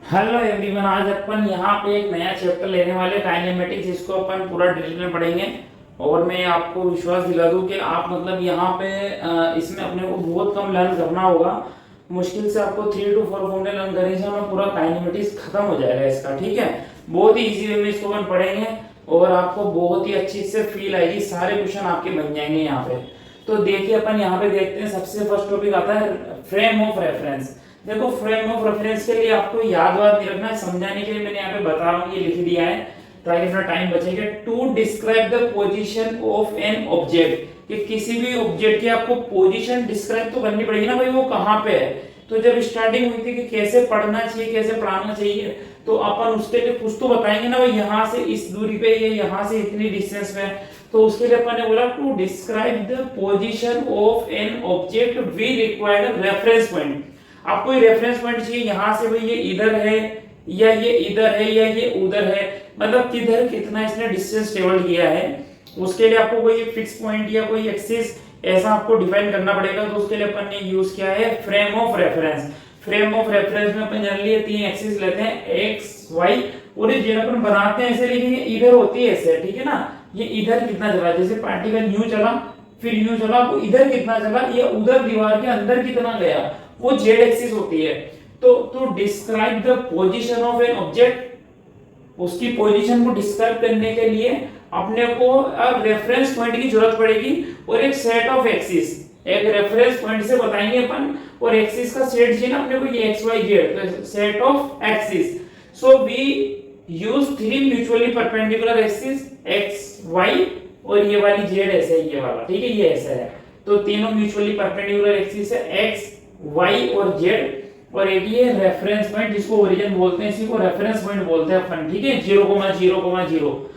Hello everyone, आज अपन यहाँ पे एक नया चैप्टर लेने वाले काइनेमेटिक्स। इसको अपन पूरा डिटेल में पढ़ेंगे और मैं आपको विश्वास दिला दूँ कि आप मतलब यहाँ पे इसमें अपने को बहुत कम लर्न करना होगा। मुश्किल से आपको 3 to 4 फॉर्मूले लर्न करने से हमें पूरा काइनेमेटिक्स खत्म हो जाएगा इसका। ठीक है, बहुत ही इजी वे में इसको अपन पढ़ेंगे और आपको बहुत ही अच्छी से फील आएगी। सारे क्वेश्चन आपके बन जाएंगे यहाँ पे। तो देखिए, अपन यहाँ पे देखते हैं। सबसे फर्स्ट टॉपिक आता है फ्रेम ऑफ रेफरेंस। देखो, फ्रेम ऑफ रेफरेंस के लिए आपको याद वाद नहीं रखना है, समझाने के लिए मैंने यहाँ पे बता रहा हूँ, ये लिख दिया है ताकि थोड़ा टाइम बचेगा। To describe the position of an object, कि किसी भी ऑब्जेक्ट की आपको पोजीशन डिस्क्राइब तो करनी पड़ेगी ना भाई, वो कहाँ पे है। तो जब स्टार्टिंग हुई थी कि कैसे पढ़ना चाहिए, कैसे पढ़ाना चाहिए, तो अपन उसके लिए कुछ तो बताएंगे ना भाई, यहाँ से इस दूरी पे, ये यहाँ से इतनी डिस्टेंस पे। तो उसके लिए अपन ने बोला to describe the position of an object we required reference point. आपको ये रेफरेंस पॉइंट चाहिए, यहाँ से भाई ये इधर है या ये इधर है या ये उधर है, मतलब किधर कितना इसने डिस्टेंस ट्रेवल किया है। उसके लिए आपको कोई फिक्स पॉइंट या कोई एक्सिस ऐसा आपको डिफाइन करना पड़ेगा। तो उसके लिए अपन ने यूज किया है frame of reference. Frame of reference में अपन जनरली 3 एक्सिस लेते हैं, एक्स वाई और ये अपन बनाते हैं ऐसे, लेकिन ये इधर होती है ऐसे, ठीक है ना। ये इधर कितना चला, जैसे पार्टिकल यूं चला फिर यूं चला, वो इधर कितना चला, ये उधर दीवार के अंदर कितना गया, वो जेड एक्सिस होती है। तो to describe the position of an object, उसकी पोजीशन को डिस्क्राइब करने के लिए अपने को रेफरेंस पॉइंट की जरूरत पड़ेगी और एक सेट ऑफ एक्सिस। एक रेफरेंस पॉइंट से बताएंगे अपन, और एक्सिस का सेट चाहिए ना अपने को, ये एक्स वाई जेड, तो set of axis. So we use 3 mutually perpendicular axis, X Y और ये वाली जेड ऐसे, ये वाला, ठीक है, ये ऐसा है। तो तीनों म्यूचुअली परपेंडिकुलर एक्सिस है, एक्स वाई और जेड। और एक ये रेफरेंस पॉइंट जिसको ओरिजिन बोलते हैं, इसी को रेफरेंस पॉइंट बोलते हैं अपन, ठीक है। 0,0,0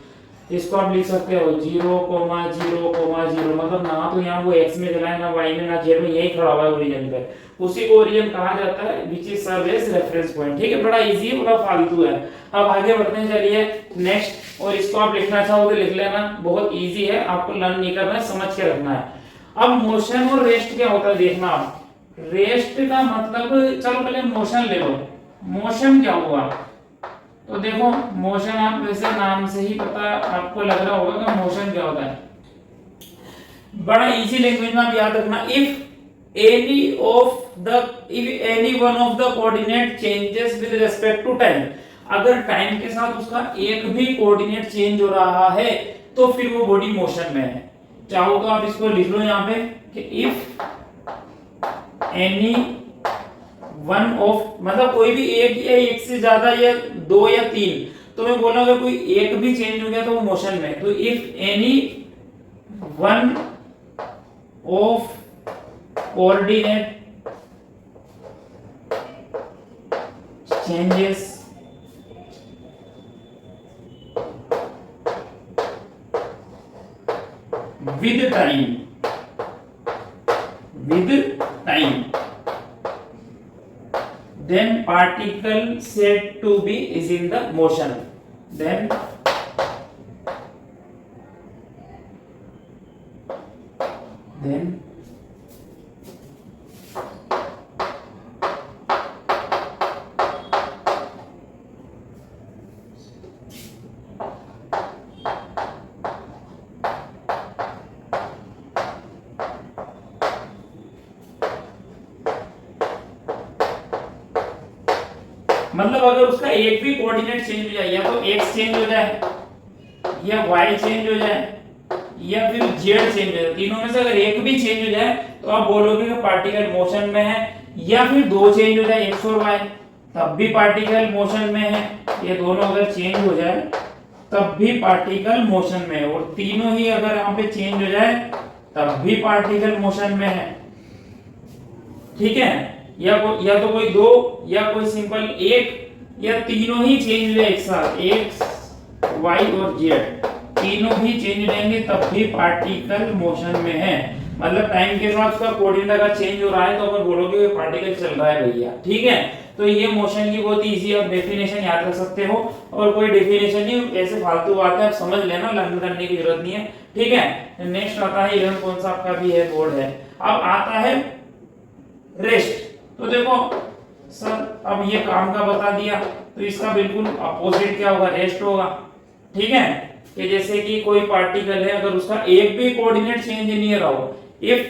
इसको आप लिख सकते हो 0,0,0, मतलब ना तो यहाँ वो एक्स में चला है, ना वाई में, ना जेड में, यही खड़ा हुआ है ओरिजिन पे। उसी को ओरिजिन कहा जाता है, which is serve as reference point. ठीक है, बड़ा इजी है, बड़ा फालतू है। अब आगे बढ़ते हैं, चलिए नेक्स्ट। और इसको आप लिखना चाहो तो लिख लेना, बहुत इजी है, आपको लर्न नहीं करना है, समझ के रखना है। अब मोशन और रेस्ट क्या होता है देखना आप। रेस्ट का मतलब, चलो पहले मोशन ले लो। मोशन क्या हुआ, तो देखो मोशन आप वैसे नाम से ही पता आपको लग रहा होगा कि मोशन क्या होता है। बड़ा इजी लैंग्वेज में आप याद रखना, if any one of the coordinate changes with respect to time, अगर टाइम के साथ उसका एक भी कोऑर्डिनेट चेंज हो रहा है तो फिर वो बॉडी मोशन में है। चाहो तो आप इसको लिख लो यहाँ पे कि इफ एनी वन ऑफ, मतलब कोई भी एक या एक से ज्यादा या 2 या 3, तो मैं बोला अगर कोई एक भी चेंज हो गया तो वो मोशन में। तो if any one of coordinate changes with time, then particle said to be is in the motion, then मतलब अगर उसका एक भी कोऑर्डिनेट चेंज हो जाए, या तो x चेंज हो जाए या y चेंज हो जाए या फिर z चेंज हो जाए, तीनों में से अगर एक भी चेंज हो जाए तो आप बोलोगे कि पार्टिकल मोशन में है। या फिर 2 चेंज हो जाए, x और y, तब भी पार्टिकल मोशन में है। ये दोनों अगर चेंज हो जाए तब भी पार्टिकल मोशन में है। और तीनों ही अगर यहाँ पे चेंज हो जाए तब भी पार्टिकल मोशन में है, ठीक है। या तो कोई 2 या कोई सिंपल 1 या तीनों ही चेंज हो एक साथ, x y और z तीनों ही चेंज हो जाएंगे तब भी पार्टिकल मोशन में है। मतलब टाइम के साथ उसका कोऑर्डिनेट अगर चेंज हो रहा है तो अपन बोलोगे पार्टिकल चल रहा है भैया, ठीक है। तो ये मोशन की बहुत इजी आप डेफिनेशन याद रख सकते हो, और कोई डेफिनेशन नहीं, ऐसे फालतू बात है, आप समझ लेना, लर्न करने की जरूरत नहीं है, ठीक है। नेक्स्ट आता है 11 कौन सा आपका भी है, बोर्ड है। अब आता है रेस्ट। तो देखो सर अब ये काम का बता दिया, तो इसका बिल्कुल अपोजिट क्या होगा, रेस्ट होगा। ठीक है, कि जैसे कि कोई पार्टिकल है, अगर उसका एक भी कोऑर्डिनेट चेंज नहीं रहा हो, if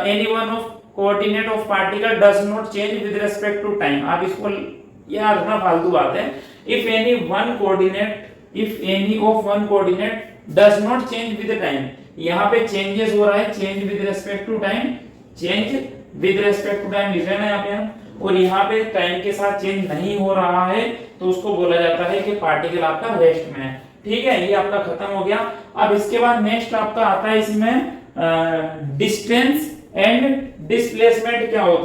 any one of coordinate of particle does not change with respect to time. आप इसको यार ना फालतू बात है, if any of one coordinate does not change with time, यहाँ पे चेंजेस हो रहा है, change with respect to time, change with respect to time लिख लेना यहाँ पे, और यहाँ पे टाइम के साथ चेंज नहीं हो रहा है, तो उसको बोला जाता है कि पार्टिकल आपका रेस्ट में है। ठीक है, ये आपका खत्म हो गया। अब इसके बाद नेक्स्ट आपका आता है इसमें डिस्टेंस एंड डिस्प्लेसमेंट क्या होता है।